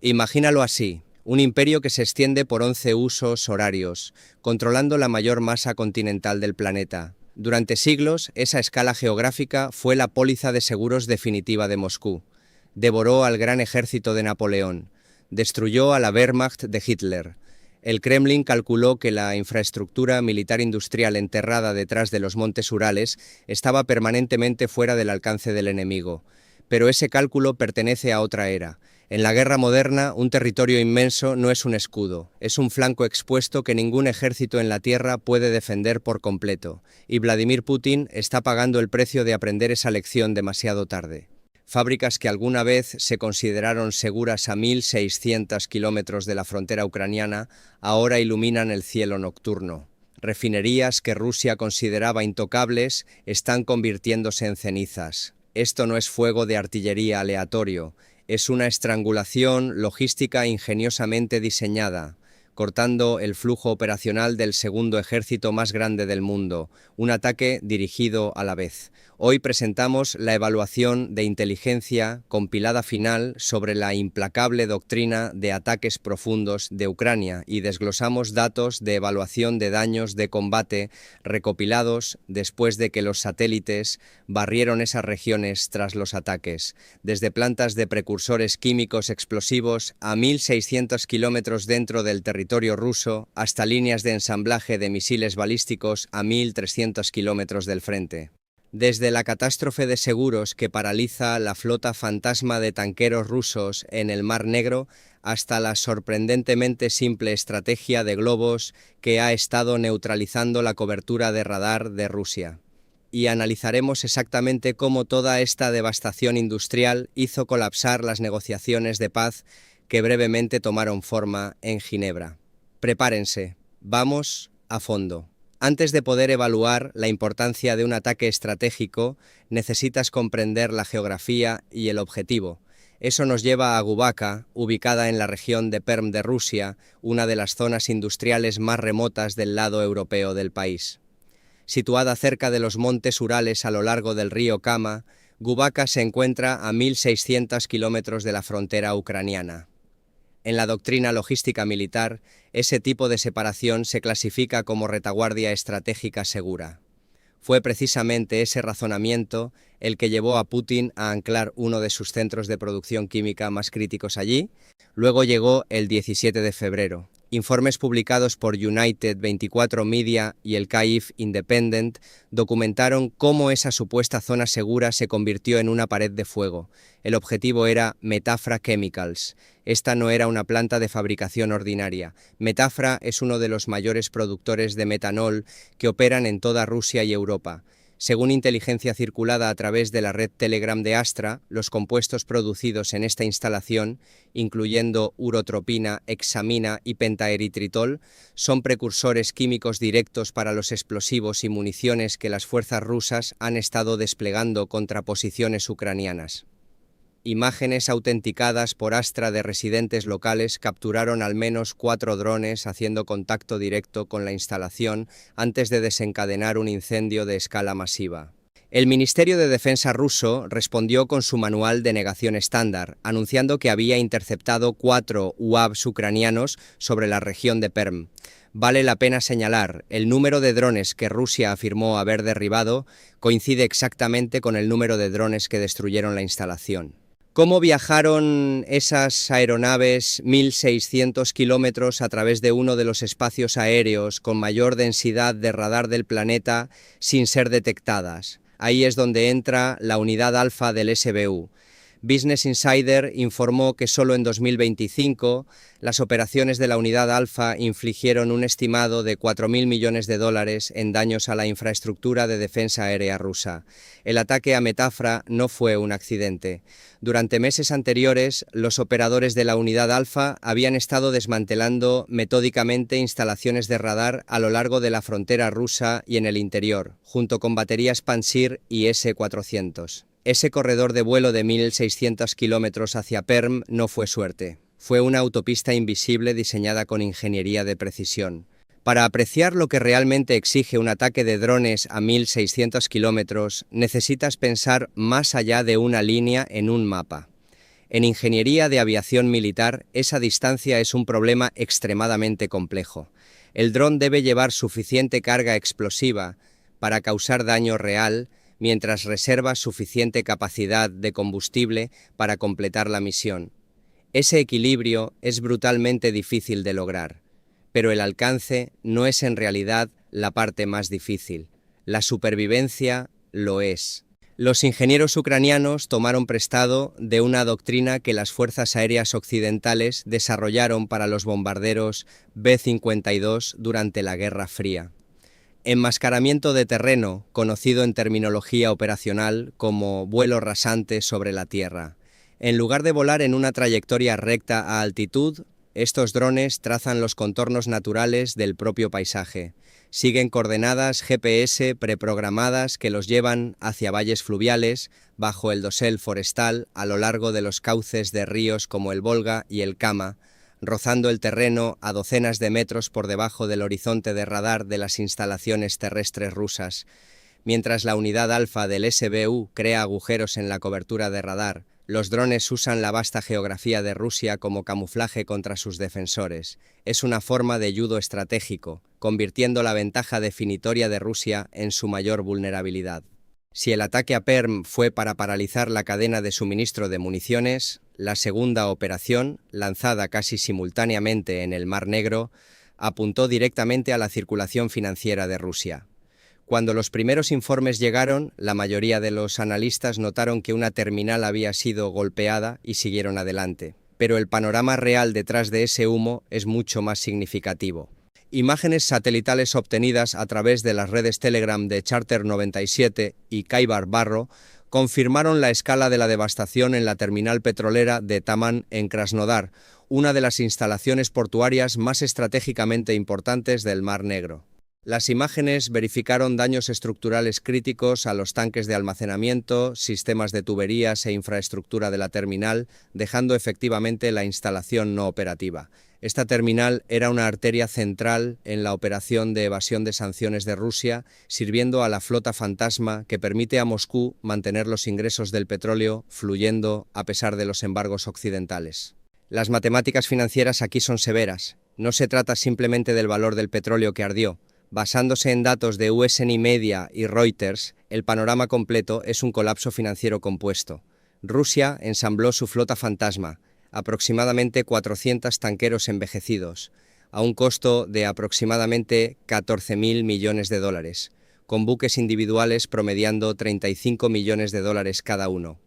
Imagínalo así, un imperio que se extiende por 11 usos horarios, controlando la mayor masa continental del planeta. Durante siglos, esa escala geográfica fue la póliza de seguros definitiva de Moscú. Devoró al gran ejército de Napoleón, destruyó a la Wehrmacht de Hitler. El Kremlin calculó que la infraestructura militar industrial enterrada detrás de los montes Urales estaba permanentemente fuera del alcance del enemigo. Pero ese cálculo pertenece a otra era. En la guerra moderna, un territorio inmenso no es un escudo, es un flanco expuesto que ningún ejército en la tierra puede defender por completo, y Vladimir Putin está pagando el precio de aprender esa lección demasiado tarde. Fábricas que alguna vez se consideraron seguras a 1.600 kilómetros de la frontera ucraniana, ahora iluminan el cielo nocturno. Refinerías que Rusia consideraba intocables están convirtiéndose en cenizas. Esto no es fuego de artillería aleatorio, es una estrangulación logística ingeniosamente diseñada, cortando el flujo operacional del segundo ejército más grande del mundo, un ataque dirigido a la vez. Hoy presentamos la evaluación de inteligencia compilada final sobre la implacable doctrina de ataques profundos de Ucrania y desglosamos datos de evaluación de daños de combate recopilados después de que los satélites barrieron esas regiones tras los ataques, desde plantas de precursores químicos explosivos a 1.600 kilómetros dentro del territorio ruso hasta líneas de ensamblaje de misiles balísticos a 1.300 kilómetros del frente. Desde la catástrofe de seguros que paraliza la flota fantasma de tanqueros rusos en el Mar Negro hasta la sorprendentemente simple estrategia de globos que ha estado neutralizando la cobertura de radar de Rusia. Y analizaremos exactamente cómo toda esta devastación industrial hizo colapsar las negociaciones de paz que brevemente tomaron forma en Ginebra. Prepárense, vamos a fondo. Antes de poder evaluar la importancia de un ataque estratégico, necesitas comprender la geografía y el objetivo. Eso nos lleva a Gubaka, ubicada en la región de Perm de Rusia, una de las zonas industriales más remotas del lado europeo del país. Situada cerca de los montes Urales a lo largo del río Kama, Gubaka se encuentra a 1.600 kilómetros de la frontera ucraniana. En la doctrina logística militar, ese tipo de separación se clasifica como retaguardia estratégica segura. Fue precisamente ese razonamiento el que llevó a Putin a anclar uno de sus centros de producción química más críticos allí. Luego llegó el 17 de febrero. Informes publicados por United 24 Media y el Kyiv Independent documentaron cómo esa supuesta zona segura se convirtió en una pared de fuego. El objetivo era Metafra Chemicals. Esta no era una planta de fabricación ordinaria. Metafra es uno de los mayores productores de metanol que operan en toda Rusia y Europa. Según inteligencia circulada a través de la red Telegram de Astra, los compuestos producidos en esta instalación, incluyendo urotropina, hexamina y pentaeritritol, son precursores químicos directos para los explosivos y municiones que las fuerzas rusas han estado desplegando contra posiciones ucranianas. Imágenes autenticadas por Astra de residentes locales capturaron al menos 4 drones haciendo contacto directo con la instalación antes de desencadenar un incendio de escala masiva. El Ministerio de Defensa ruso respondió con su manual de negación estándar, anunciando que había interceptado 4 UAVs ucranianos sobre la región de Perm. Vale la pena señalar, el número de drones que Rusia afirmó haber derribado coincide exactamente con el número de drones que destruyeron la instalación. ¿Cómo viajaron esas aeronaves 1.600 kilómetros a través de uno de los espacios aéreos con mayor densidad de radar del planeta sin ser detectadas? Ahí es donde entra la unidad alfa del SBU. Business Insider informó que solo en 2025 las operaciones de la unidad alfa infligieron un estimado de 4.000 millones de dólares en daños a la infraestructura de defensa aérea rusa. El ataque a Metafra no fue un accidente. Durante meses anteriores, los operadores de la unidad alfa habían estado desmantelando metódicamente instalaciones de radar a lo largo de la frontera rusa y en el interior, junto con baterías Pantsir y S-400. Ese corredor de vuelo de 1.600 kilómetros hacia Perm no fue suerte. Fue una autopista invisible diseñada con ingeniería de precisión. Para apreciar lo que realmente exige un ataque de drones a 1.600 kilómetros, necesitas pensar más allá de una línea en un mapa. En ingeniería de aviación militar, esa distancia es un problema extremadamente complejo. El dron debe llevar suficiente carga explosiva para causar daño real, mientras reserva suficiente capacidad de combustible para completar la misión. Ese equilibrio es brutalmente difícil de lograr, pero el alcance no es en realidad la parte más difícil. La supervivencia lo es. Los ingenieros ucranianos tomaron prestado de una doctrina que las fuerzas aéreas occidentales desarrollaron para los bombarderos B-52 durante la Guerra Fría. Enmascaramiento de terreno, conocido en terminología operacional como vuelo rasante sobre la tierra. En lugar de volar en una trayectoria recta a altitud, estos drones trazan los contornos naturales del propio paisaje. Siguen coordenadas GPS preprogramadas que los llevan hacia valles fluviales, bajo el dosel forestal, a lo largo de los cauces de ríos como el Volga y el Kama, rozando el terreno a docenas de metros por debajo del horizonte de radar de las instalaciones terrestres rusas. Mientras la unidad alfa del SBU crea agujeros en la cobertura de radar, los drones usan la vasta geografía de Rusia como camuflaje contra sus defensores. Es una forma de judo estratégico, convirtiendo la ventaja definitoria de Rusia en su mayor vulnerabilidad. Si el ataque a Perm fue para paralizar la cadena de suministro de municiones, la segunda operación, lanzada casi simultáneamente en el Mar Negro, apuntó directamente a la circulación financiera de Rusia. Cuando los primeros informes llegaron, la mayoría de los analistas notaron que una terminal había sido golpeada y siguieron adelante. Pero el panorama real detrás de ese humo es mucho más significativo. Imágenes satelitales obtenidas a través de las redes Telegram de Charter 97 y Kaibar Barro confirmaron la escala de la devastación en la terminal petrolera de Taman en Krasnodar, una de las instalaciones portuarias más estratégicamente importantes del Mar Negro. Las imágenes verificaron daños estructurales críticos a los tanques de almacenamiento, sistemas de tuberías e infraestructura de la terminal, dejando efectivamente la instalación no operativa. Esta terminal era una arteria central en la operación de evasión de sanciones de Rusia, sirviendo a la flota fantasma que permite a Moscú mantener los ingresos del petróleo fluyendo a pesar de los embargos occidentales. Las matemáticas financieras aquí son severas. No se trata simplemente del valor del petróleo que ardió. Basándose en datos de USA Media y Reuters, el panorama completo es un colapso financiero compuesto. Rusia ensambló su flota fantasma, aproximadamente 400 tanqueros envejecidos, a un costo de aproximadamente 14.000 millones de dólares, con buques individuales promediando 35 millones de dólares cada uno.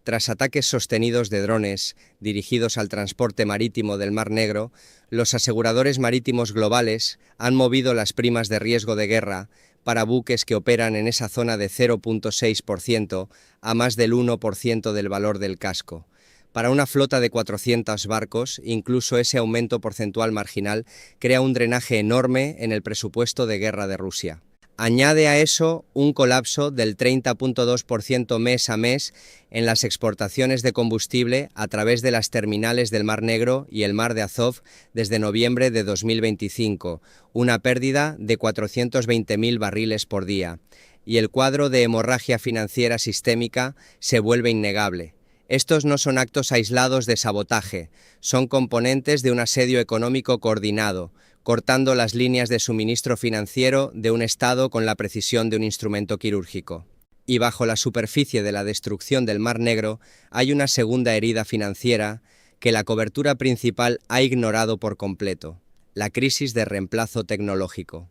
Tras ataques sostenidos de drones dirigidos al transporte marítimo del Mar Negro, los aseguradores marítimos globales han movido las primas de riesgo de guerra para buques que operan en esa zona de 0.6% a más del 1% del valor del casco. Para una flota de 400 barcos, incluso ese aumento porcentual marginal crea un drenaje enorme en el presupuesto de guerra de Rusia. Añade a eso un colapso del 30.2% mes a mes en las exportaciones de combustible a través de las terminales del Mar Negro y el Mar de Azov desde noviembre de 2025, una pérdida de 420.000 barriles por día, y el cuadro de hemorragia financiera sistémica se vuelve innegable. Estos no son actos aislados de sabotaje, son componentes de un asedio económico coordinado, cortando las líneas de suministro financiero de un Estado con la precisión de un instrumento quirúrgico. Y bajo la superficie de la destrucción del Mar Negro hay una segunda herida financiera que la cobertura principal ha ignorado por completo: la crisis de reemplazo tecnológico.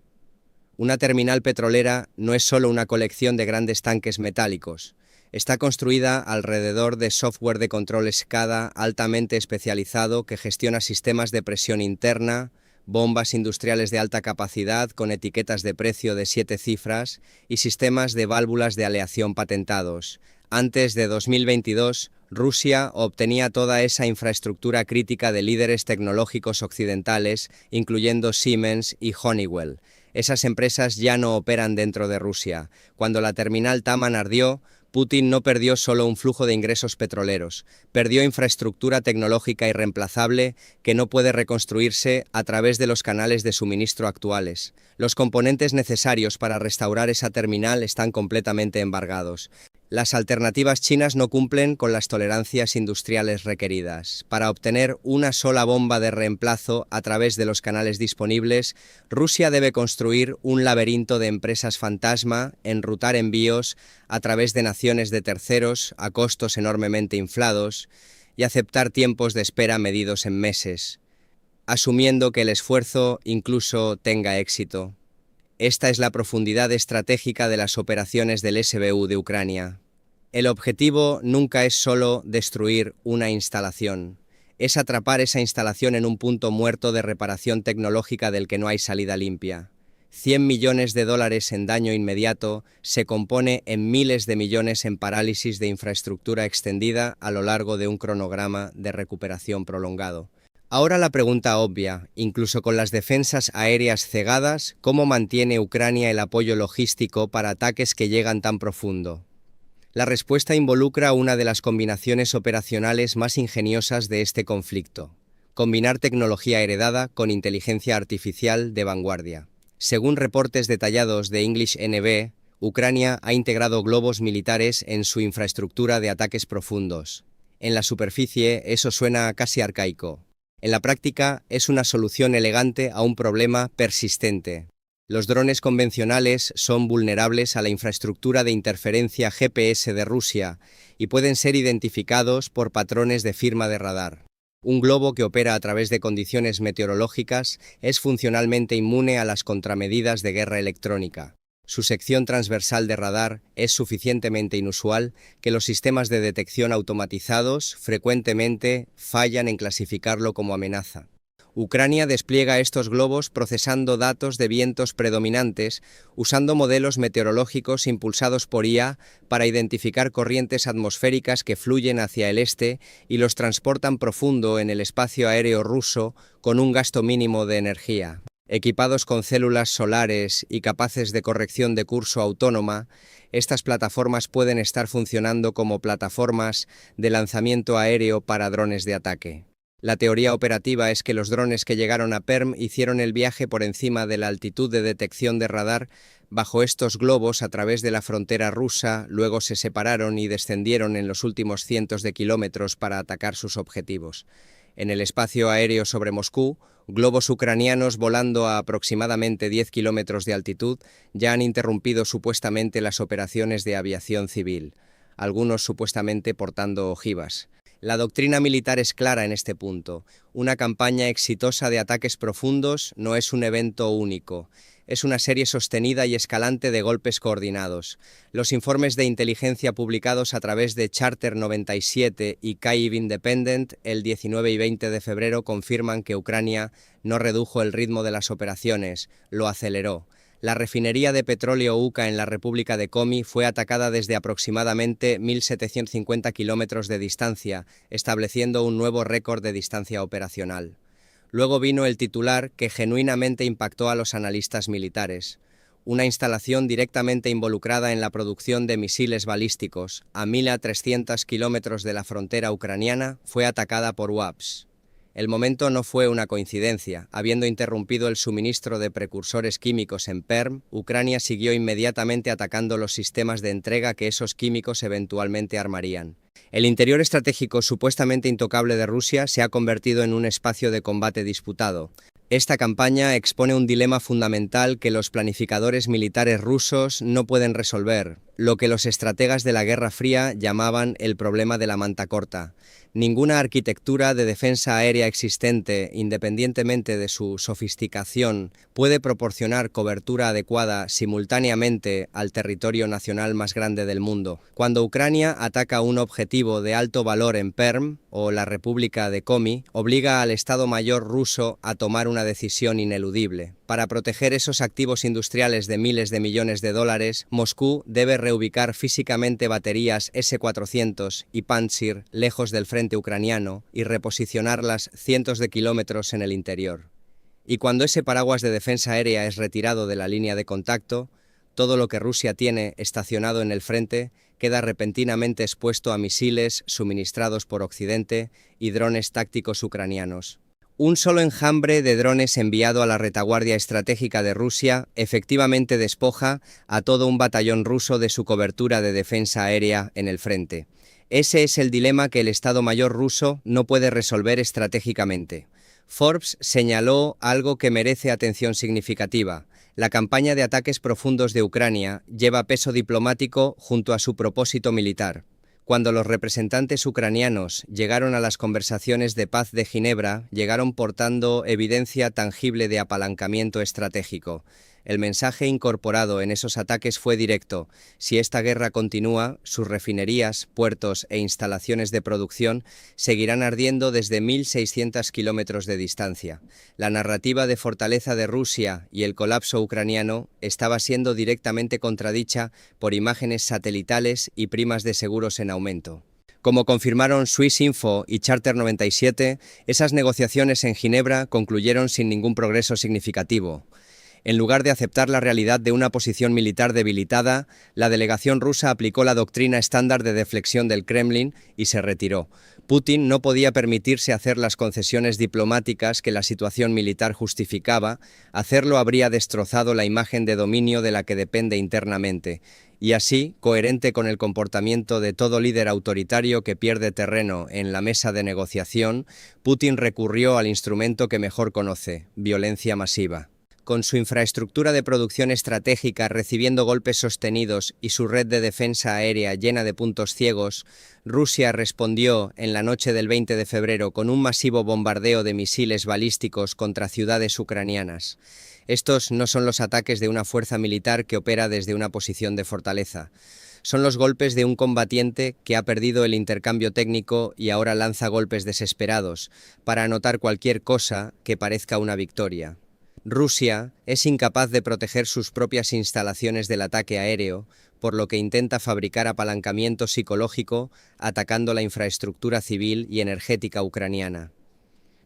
Una terminal petrolera no es solo una colección de grandes tanques metálicos. Está construida alrededor de software de control SCADA altamente especializado que gestiona sistemas de presión interna, bombas industriales de alta capacidad con etiquetas de precio de 7 cifras y sistemas de válvulas de aleación patentados. Antes de 2022, Rusia obtenía toda esa infraestructura crítica de líderes tecnológicos occidentales, incluyendo Siemens y Honeywell. Esas empresas ya no operan dentro de Rusia. Cuando la terminal Taman ardió, Putin no perdió solo un flujo de ingresos petroleros, perdió infraestructura tecnológica irreemplazable que no puede reconstruirse a través de los canales de suministro actuales. Los componentes necesarios para restaurar esa terminal están completamente embargados. Las alternativas chinas no cumplen con las tolerancias industriales requeridas. Para obtener una sola bomba de reemplazo a través de los canales disponibles, Rusia debe construir un laberinto de empresas fantasma, enrutar envíos a través de naciones de terceros a costos enormemente inflados y aceptar tiempos de espera medidos en meses, asumiendo que el esfuerzo incluso tenga éxito. Esta es la profundidad estratégica de las operaciones del SBU de Ucrania. El objetivo nunca es solo destruir una instalación, es atrapar esa instalación en un punto muerto de reparación tecnológica del que no hay salida limpia. 100 millones de dólares en daño inmediato se compone en miles de millones en parálisis de infraestructura extendida a lo largo de un cronograma de recuperación prolongado. Ahora la pregunta obvia, incluso con las defensas aéreas cegadas, ¿cómo mantiene Ucrania el apoyo logístico para ataques que llegan tan profundo? La respuesta involucra una de las combinaciones operacionales más ingeniosas de este conflicto: combinar tecnología heredada con inteligencia artificial de vanguardia. Según reportes detallados de English NB, Ucrania ha integrado globos militares en su infraestructura de ataques profundos. En la superficie, eso suena casi arcaico. En la práctica, es una solución elegante a un problema persistente. Los drones convencionales son vulnerables a la infraestructura de interferencia GPS de Rusia y pueden ser identificados por patrones de firma de radar. Un globo que opera a través de condiciones meteorológicas es funcionalmente inmune a las contramedidas de guerra electrónica. Su sección transversal de radar es suficientemente inusual que los sistemas de detección automatizados frecuentemente fallan en clasificarlo como amenaza. Ucrania despliega estos globos procesando datos de vientos predominantes, usando modelos meteorológicos impulsados por IA para identificar corrientes atmosféricas que fluyen hacia el este y los transportan profundo en el espacio aéreo ruso con un gasto mínimo de energía. Equipados con células solares y capaces de corrección de curso autónoma, estas plataformas pueden estar funcionando como plataformas de lanzamiento aéreo para drones de ataque. La teoría operativa es que los drones que llegaron a Perm hicieron el viaje por encima de la altitud de detección de radar bajo estos globos a través de la frontera rusa, luego se separaron y descendieron en los últimos cientos de kilómetros para atacar sus objetivos. En el espacio aéreo sobre Moscú, globos ucranianos volando a aproximadamente 10 kilómetros de altitud ya han interrumpido supuestamente las operaciones de aviación civil, algunos supuestamente portando ojivas. La doctrina militar es clara en este punto. Una campaña exitosa de ataques profundos no es un evento único. Es una serie sostenida y escalante de golpes coordinados. Los informes de inteligencia publicados a través de Charter 97 y Kyiv Independent el 19 y 20 de febrero confirman que Ucrania no redujo el ritmo de las operaciones, lo aceleró. La refinería de petróleo Uca en la República de Komi fue atacada desde aproximadamente 1.750 kilómetros de distancia, estableciendo un nuevo récord de distancia operacional. Luego vino el titular que genuinamente impactó a los analistas militares. Una instalación directamente involucrada en la producción de misiles balísticos, a 1.300 kilómetros de la frontera ucraniana, fue atacada por UAPs. El momento no fue una coincidencia. Habiendo interrumpido el suministro de precursores químicos en Perm, Ucrania siguió inmediatamente atacando los sistemas de entrega que esos químicos eventualmente armarían. El interior estratégico supuestamente intocable de Rusia se ha convertido en un espacio de combate disputado. Esta campaña expone un dilema fundamental que los planificadores militares rusos no pueden resolver, lo que los estrategas de la Guerra Fría llamaban el problema de la manta corta. Ninguna arquitectura de defensa aérea existente, independientemente de su sofisticación, puede proporcionar cobertura adecuada simultáneamente al territorio nacional más grande del mundo. Cuando Ucrania ataca un objetivo de alto valor en Perm, o la República de Komi, obliga al Estado Mayor ruso a tomar una decisión ineludible. Para proteger esos activos industriales de miles de millones de dólares, Moscú debe reubicar físicamente baterías S-400 y Pantsir lejos del frente ucraniano y reposicionarlas cientos de kilómetros en el interior. Y cuando ese paraguas de defensa aérea es retirado de la línea de contacto, todo lo que Rusia tiene estacionado en el frente queda repentinamente expuesto a misiles suministrados por Occidente y drones tácticos ucranianos. Un solo enjambre de drones enviado a la retaguardia estratégica de Rusia efectivamente despoja a todo un batallón ruso de su cobertura de defensa aérea en el frente. Ese es el dilema que el Estado Mayor ruso no puede resolver estratégicamente. Forbes señaló algo que merece atención significativa. La campaña de ataques profundos de Ucrania lleva peso diplomático junto a su propósito militar. Cuando los representantes ucranianos llegaron a las conversaciones de paz de Ginebra, llegaron portando evidencia tangible de apalancamiento estratégico. El mensaje incorporado en esos ataques fue directo: si esta guerra continúa, sus refinerías, puertos e instalaciones de producción seguirán ardiendo desde 1.600 kilómetros de distancia. La narrativa de fortaleza de Rusia y el colapso ucraniano estaba siendo directamente contradicha por imágenes satelitales y primas de seguros en aumento. Como confirmaron Swissinfo y Charter 97, esas negociaciones en Ginebra concluyeron sin ningún progreso significativo. En lugar de aceptar la realidad de una posición militar debilitada, la delegación rusa aplicó la doctrina estándar de deflexión del Kremlin y se retiró. Putin no podía permitirse hacer las concesiones diplomáticas que la situación militar justificaba. Hacerlo habría destrozado la imagen de dominio de la que depende internamente. Y así, coherente con el comportamiento de todo líder autoritario que pierde terreno en la mesa de negociación, Putin recurrió al instrumento que mejor conoce: violencia masiva. Con su infraestructura de producción estratégica recibiendo golpes sostenidos y su red de defensa aérea llena de puntos ciegos, Rusia respondió en la noche del 20 de febrero con un masivo bombardeo de misiles balísticos contra ciudades ucranianas. Estos no son los ataques de una fuerza militar que opera desde una posición de fortaleza. Son los golpes de un combatiente que ha perdido el intercambio técnico y ahora lanza golpes desesperados para anotar cualquier cosa que parezca una victoria. Rusia es incapaz de proteger sus propias instalaciones del ataque aéreo, por lo que intenta fabricar apalancamiento psicológico atacando la infraestructura civil y energética ucraniana.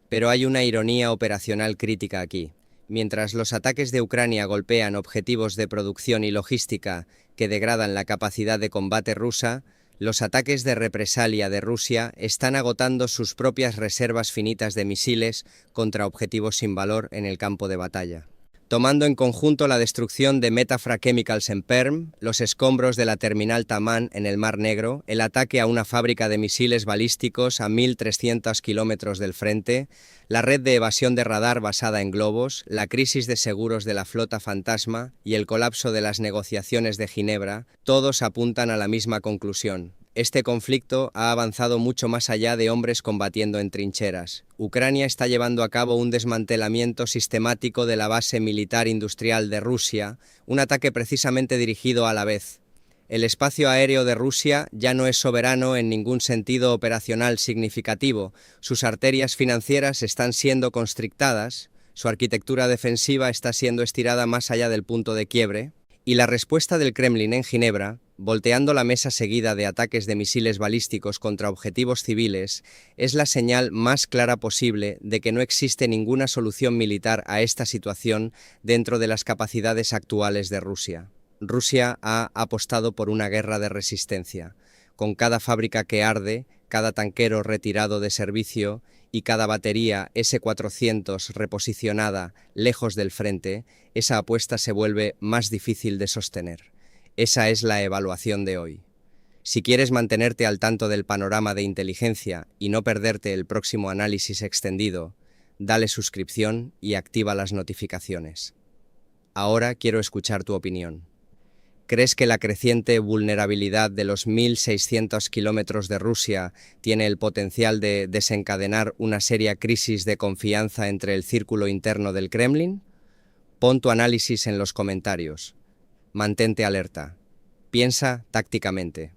Pero hay una ironía operacional crítica aquí. Mientras los ataques de Ucrania golpean objetivos de producción y logística que degradan la capacidad de combate rusa, los ataques de represalia de Rusia están agotando sus propias reservas finitas de misiles contra objetivos sin valor en el campo de batalla. Tomando en conjunto la destrucción de Metafra Chemicals en Perm, los escombros de la terminal Tamán en el Mar Negro, el ataque a una fábrica de misiles balísticos a 1.300 kilómetros del frente, la red de evasión de radar basada en globos, la crisis de seguros de la flota fantasma y el colapso de las negociaciones de Ginebra, todos apuntan a la misma conclusión. Este conflicto ha avanzado mucho más allá de hombres combatiendo en trincheras. Ucrania está llevando a cabo un desmantelamiento sistemático de la base militar industrial de Rusia, un ataque precisamente dirigido a la vez. El espacio aéreo de Rusia ya no es soberano en ningún sentido operacional significativo, sus arterias financieras están siendo constrictadas, su arquitectura defensiva está siendo estirada más allá del punto de quiebre, y la respuesta del Kremlin en Ginebra, volteando la mesa seguida de ataques de misiles balísticos contra objetivos civiles, es la señal más clara posible de que no existe ninguna solución militar a esta situación dentro de las capacidades actuales de Rusia. Rusia ha apostado por una guerra de resistencia. Con cada fábrica que arde, cada tanquero retirado de servicio y cada batería S-400 reposicionada lejos del frente, esa apuesta se vuelve más difícil de sostener. Esa es la evaluación de hoy. Si quieres mantenerte al tanto del panorama de inteligencia y no perderte el próximo análisis extendido, dale suscripción y activa las notificaciones. Ahora quiero escuchar tu opinión. ¿Crees que la creciente vulnerabilidad de los 1.600 kilómetros de Rusia tiene el potencial de desencadenar una seria crisis de confianza entre el círculo interno del Kremlin? Pon tu análisis en los comentarios. Mantente alerta. Piensa tácticamente.